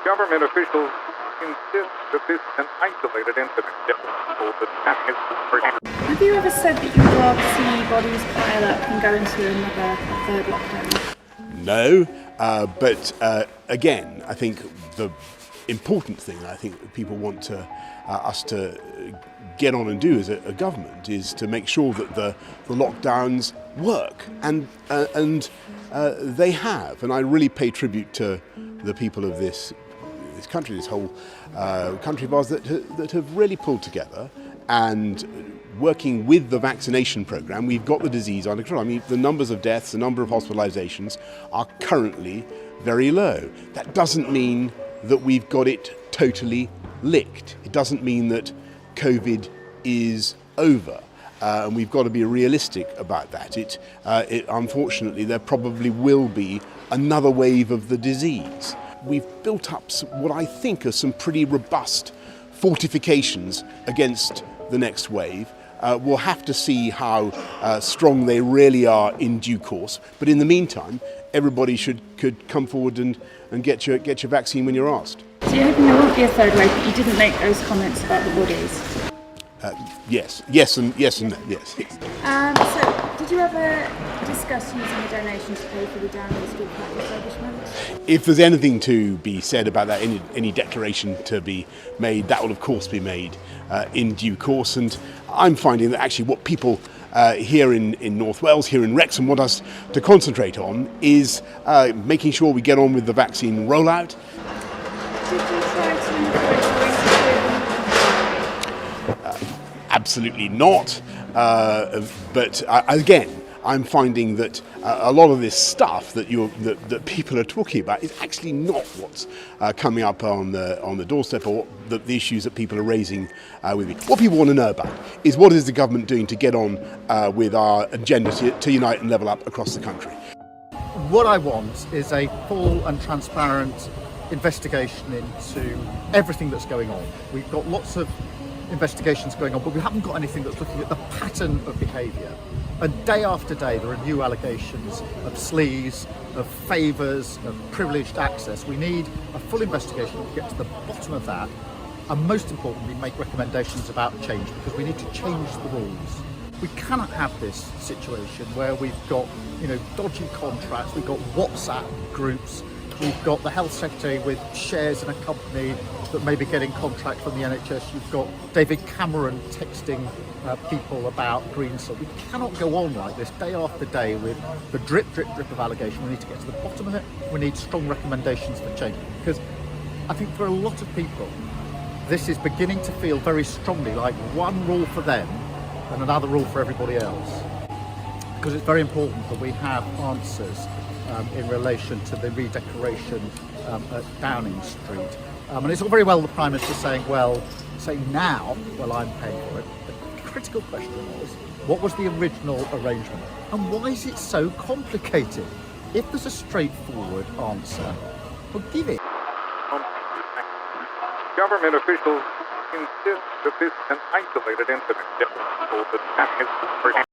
Government officials insist that this is an isolated incident. Have you ever said that you would rather see bodies pile up and go into another third lockdown? No, but again, I think the important thing I think people want us to get on and do as a government is to make sure that the lockdowns work, and they have. And I really pay tribute to the people of this country, this whole country of ours that have really pulled together and working with the vaccination programme. We've got the disease under control. I mean, the numbers of deaths, the number of hospitalisations are currently very low. That doesn't mean that we've got it totally licked. It doesn't mean that COVID is over. And we've got to be realistic about that. Unfortunately, there probably will be another wave of the disease. We've built up what I think are some pretty robust fortifications against the next wave. We'll have to see how strong they really are in due course. But in the meantime, everybody could come forward and get your vaccine when you're asked. So you're hoping there won't be a third wave, but you didn't make those comments about the bodies? Yes and no, yes. So, did you ever discuss using a donation to pay for the Downing Street flat refurbishment? If there's anything to be said about that, any declaration to be made, that will of course be made in due course. And I'm finding that actually what people here in North Wales, here in Wrexham, want us to concentrate on is making sure we get on with the vaccine rollout. Did you try to encourage Absolutely not. But again, I'm finding that a lot of this stuff that people are talking about is actually not what's coming up on the doorstep, or the issues that people are raising with me. What people want to know about is what is the government doing to get on with our agenda to unite and level up across the country. What I want is a full and transparent investigation into everything that's going on. We've got lots of investigations going on, but we haven't got anything that's looking at the pattern of behaviour. And day after day there are new allegations of sleaze, of favours, of privileged access. We need a full investigation to get to the bottom of that, and most importantly make recommendations about change, because we need to change the rules. We cannot have this situation where we've got dodgy contracts, we've got WhatsApp groups, we've got the health secretary with shares in a company that may be getting contract from the NHS. You've got David Cameron texting people about green stuff. We cannot go on like this day after day with the drip of allegation. We need to get to the bottom of it. We need strong recommendations for change, because I think for a lot of people, this is beginning to feel very strongly like one rule for them and another rule for everybody else. Because it's very important that we have answers in relation to the redecoration at Downing Street. And it's all very well the Prime Minister saying now, I'm paying for it. The critical question was, what was the original arrangement? And why is it so complicated? If there's a straightforward answer, well, give it. Government officials insist that this is an isolated incident.